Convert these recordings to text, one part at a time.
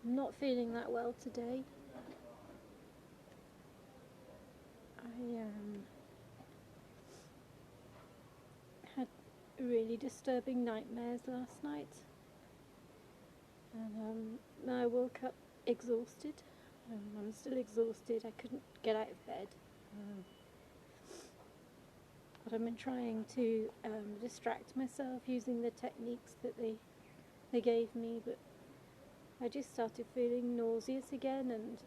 I'm not feeling that well today. I had really disturbing nightmares last night, and I woke up exhausted. I'm still exhausted. I couldn't get out of bed. But I've been trying to distract myself using the techniques that they gave me, but I just started feeling nauseous again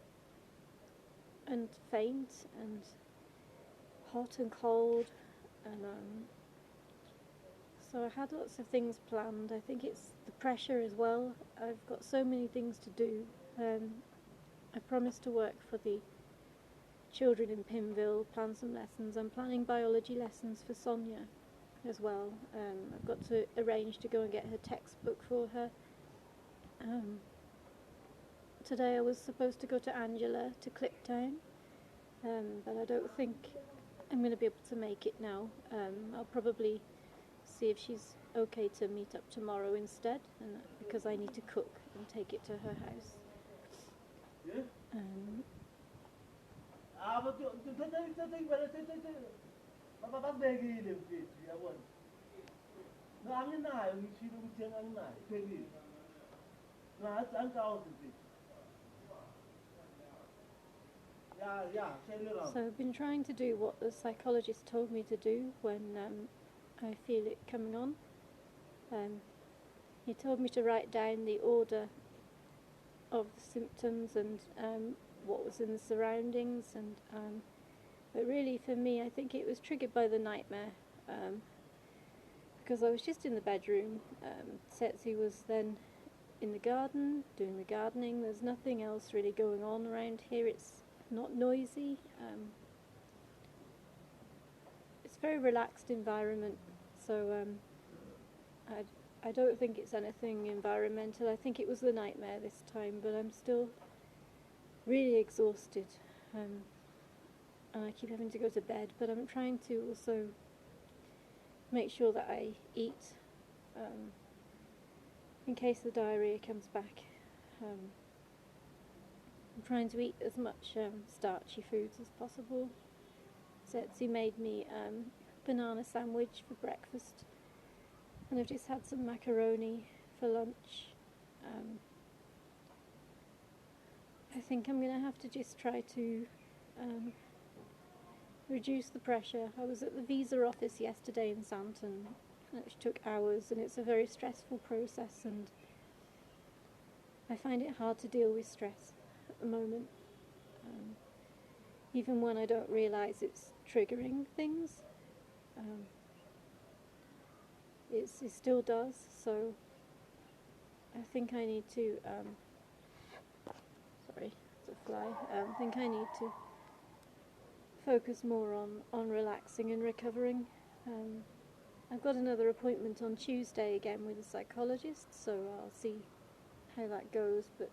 and faint and hot and cold, and so I had lots of things planned. I think it's the pressure as well. I've got so many things to do. I promised to work for the children in Pimville, plan some lessons. I'm planning biology lessons for Sonia as well. I've got to arrange to go and get her textbook for her. Today I was supposed to go to Angela to Cliptown, but I don't think I'm going to be able to make it now. I'll probably see if she's okay to meet up tomorrow instead, and because I need to cook and take it to her house. So I've been trying to do what the psychologist told me to do when I feel it coming on. He told me to write down the order of the symptoms and what was in the surroundings, and but really for me I think it was triggered by the nightmare, because I was just in the bedroom. Setzi was then in the garden doing the gardening. There's nothing else really going on around here. It's not noisy. It's a very relaxed environment, so I don't think it's anything environmental. I think it was the nightmare this time, but I'm still really exhausted, and I keep having to go to bed, but I'm trying to also make sure that I eat in case the diarrhea comes back. I'm trying to eat as much starchy foods as possible. Setzi made me banana sandwich for breakfast, and I've just had some macaroni for lunch. I think I'm going to have to just try to reduce the pressure. I was at the visa office yesterday in Santon, which took hours, and it's a very stressful process, and I find it hard to deal with stress at the moment, even when I don't realise it's triggering things. It still does, so I think I need to, sorry, it's a fly, I think I need to focus more on relaxing and recovering. I've got another appointment on Tuesday again with a psychologist, so I'll see how that goes, but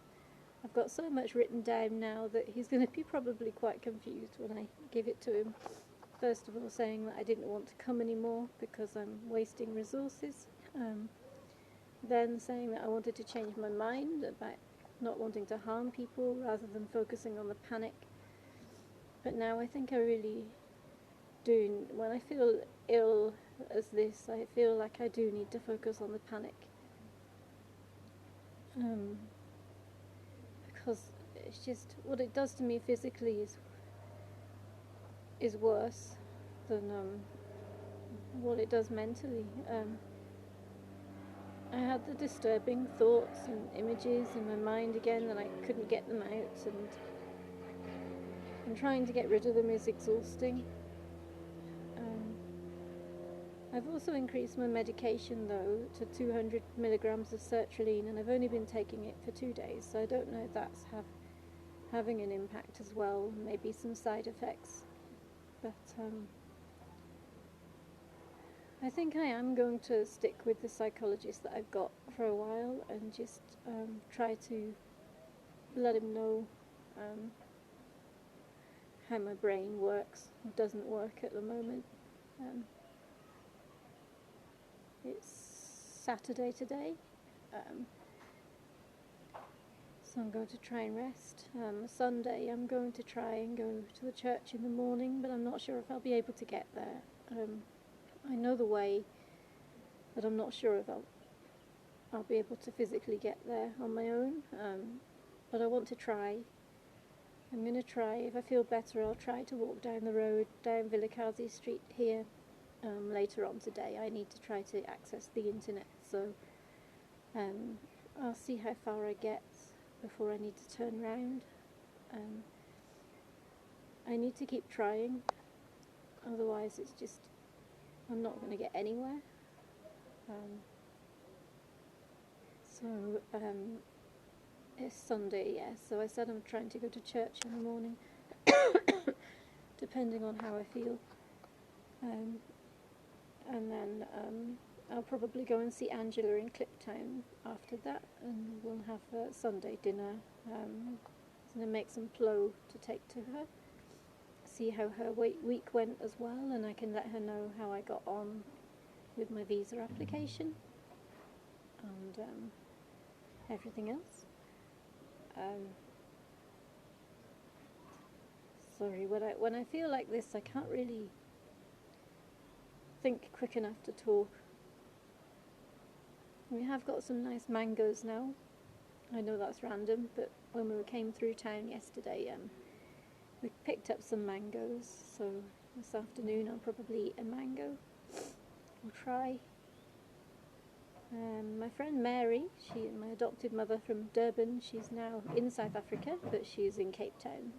I've got so much written down now that he's going to be probably quite confused when I give it to him. First of all, saying that I didn't want to come anymore because I'm wasting resources, then saying that I wanted to change my mind about not wanting to harm people rather than focusing on the panic. But now I think I really do, when I feel ill as this, I feel like I do need to focus on the panic, because it's just, what it does to me physically is worse than what it does mentally. I had the disturbing thoughts and images in my mind again, and I couldn't get them out, and trying to get rid of them is exhausting. I've also increased my medication though to 200 milligrams of sertraline, and I've only been taking it for 2 days, so I don't know if that's having an impact as well, maybe some side effects. But I think I am going to stick with the psychologist that I've got for a while and just try to let him know how my brain works or doesn't work at the moment. It's Saturday today, So I'm going to try and rest. Sunday I'm going to try and go to the church in the morning, but I'm not sure if I'll be able to get there. I know the way, but I'm not sure if I'll be able to physically get there on my own. But I want to try. I'm going to try. If I feel better, I'll try to walk down the road, down Vilakazi Street here later on today. I need to try to access the internet, so I'll see how far I get before I need to turn round. I need to keep trying, otherwise it's just, I'm not going to get anywhere. It's Sunday, yes, so I said I'm trying to go to church in the morning, depending on how I feel. And then I'll probably go and see Angela in Cliptown after that, and we'll have Sunday dinner. I'm going to make some plo to take to her, see how her week went as well, and I can let her know how I got on with my visa application and everything else. Sorry, when I feel like this, I can't really think quick enough to talk. We have got some nice mangoes now. I know that's random, but when we came through town yesterday, we picked up some mangoes, so this afternoon I'll probably eat a mango. I'll try. My friend Mary, my adopted mother from Durban, she's now in South Africa, but she's in Cape Town.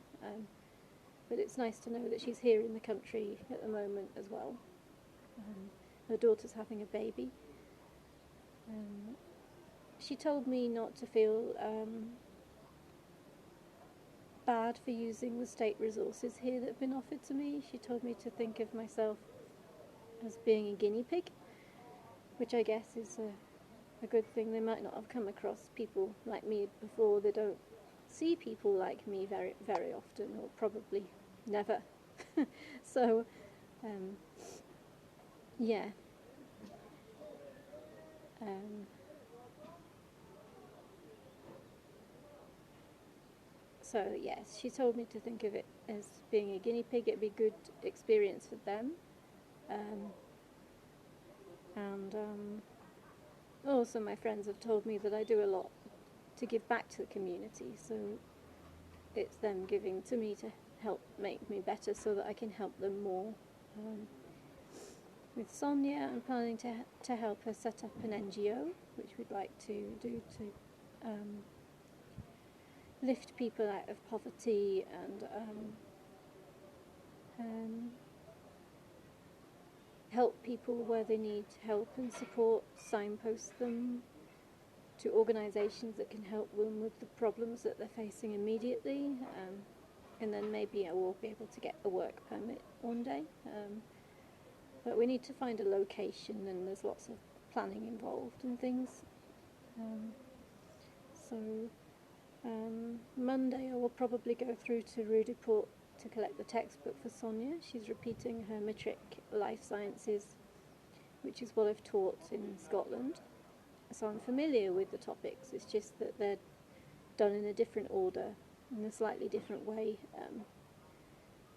But it's nice to know that she's here in the country at the moment as well. Her daughter's having a baby. She told me not to feel bad for using the state resources here that have been offered to me. She told me to think of myself as being a guinea pig, which I guess is a good thing. They might not have come across people like me before. They don't see people like me very, very often, or probably never. So, yeah. So yes, she told me to think of it as being a guinea pig. It'd be a good experience for them. Also my friends have told me that I do a lot to give back to the community, so it's them giving to me to help make me better so that I can help them more. With Sonia, I'm planning to help her set up an NGO, which we'd like to do to lift people out of poverty and help people where they need help and support, signpost them to organisations that can help them with the problems that they're facing immediately, and then maybe I will be able to get a work permit one day. But we need to find a location, and there's lots of planning involved and things. Monday I will probably go through to Rudiport to collect the textbook for Sonia. She's repeating her matric life sciences, which is what I've taught in Scotland. So I'm familiar with the topics, it's just that they're done in a different order, in a slightly different way.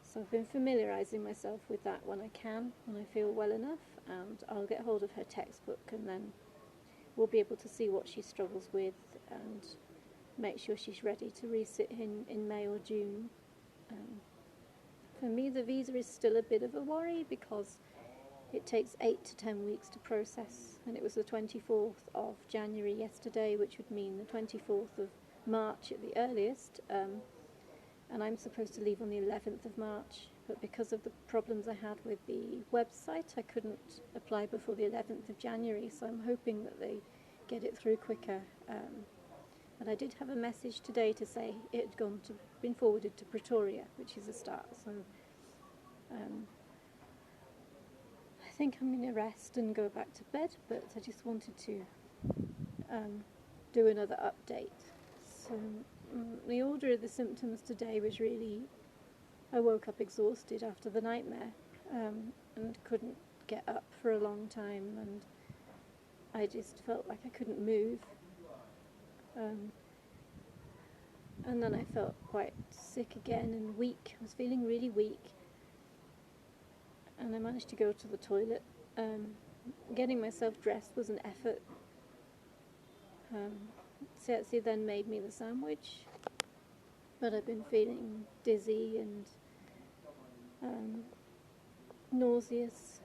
So I've been familiarising myself with that when I can, when I feel well enough, and I'll get hold of her textbook, and then we'll be able to see what she struggles with and make sure she's ready to resit in May or June. For me, the visa is still a bit of a worry because it takes 8 to 10 weeks to process, and it was the 24th of January yesterday, which would mean the 24th of March at the earliest, and I'm supposed to leave on the 11th of March, but because of the problems I had with the website, I couldn't apply before the 11th of January, so I'm hoping that they get it through quicker. But I did have a message today to say it had been forwarded to Pretoria, which is a start. So I think I'm going to rest and go back to bed, but I just wanted to do another update. So the order of the symptoms today was really, I woke up exhausted after the nightmare and couldn't get up for a long time, and I just felt like I couldn't move. and then I felt quite sick again and weak. I was feeling really weak, and I managed to go to the toilet. Getting myself dressed was an effort. Setsi then made me the sandwich, but I've been feeling dizzy and nauseous,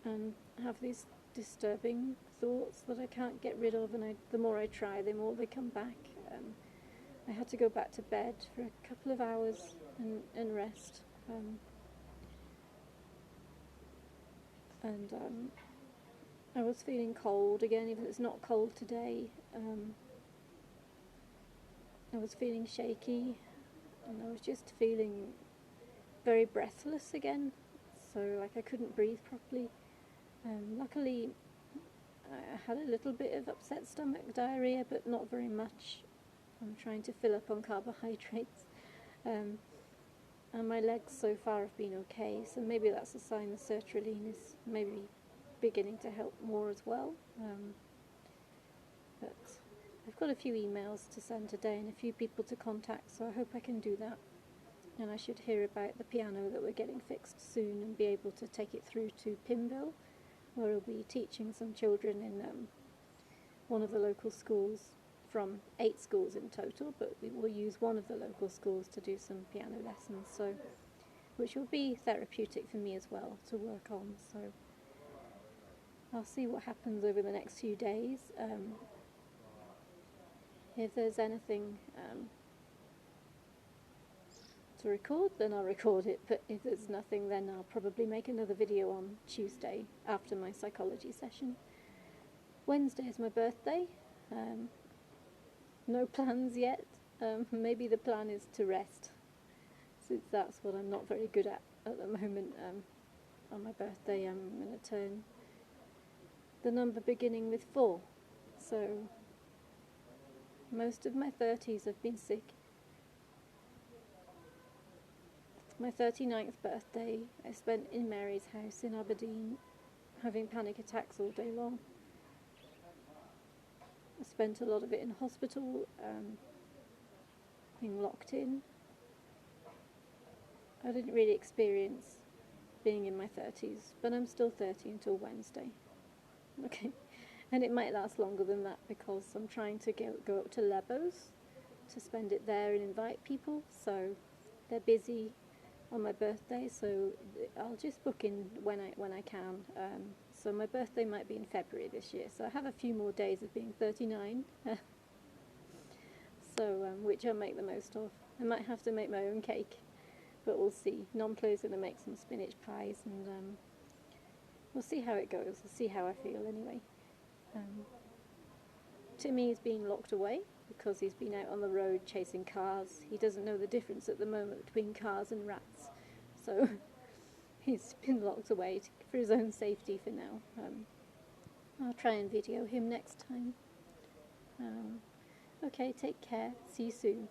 and have these disturbing thoughts that I can't get rid of, and the more I try, the more they come back. I had to go back to bed for a couple of hours and rest. I was feeling cold again, even if it's not cold today. I was feeling shaky, and I was just feeling very breathless again, so like I couldn't breathe properly. Luckily, I had a little bit of upset stomach diarrhea, but not very much. I'm trying to fill up on carbohydrates. And my legs so far have been okay, so maybe that's a sign the sertraline is maybe beginning to help more as well. But I've got a few emails to send today and a few people to contact, so I hope I can do that. And I should hear about the piano that we're getting fixed soon and be able to take it through to Pimville, where I'll be teaching some children in one of the local schools, from 8 schools in total, but we will use one of the local schools to do some piano lessons, so which will be therapeutic for me as well to work on. So I'll see what happens over the next few days. If there's anything to record, then I'll record it, but if there's nothing, then I'll probably make another video on Tuesday after my psychology session. Wednesday is my birthday. No plans yet. Maybe the plan is to rest, since that's what I'm not very good at the moment. On my birthday I'm going to turn the number beginning with 4, so most of my 30s I've been sick. My 39th birthday I spent in Mary's house in Aberdeen, having panic attacks all day long. I spent a lot of it in hospital, being locked in. I didn't really experience being in my 30s, but I'm still 30 until Wednesday. Okay, and it might last longer than that because I'm trying to go up to Lebos to spend it there and invite people, so they're busy on my birthday, so I'll just book in when I can. So my birthday might be in February this year, so I have a few more days of being 39, so which I'll make the most of. I might have to make my own cake, but we'll see. Nompla's going to make some spinach pies, and we'll see how it goes. We'll see how I feel anyway. Timmy's been locked away because he's been out on the road chasing cars. He doesn't know the difference at the moment between cars and rats, so he's been locked away for his own safety for now. I'll try and video him next time. Okay, take care. See you soon.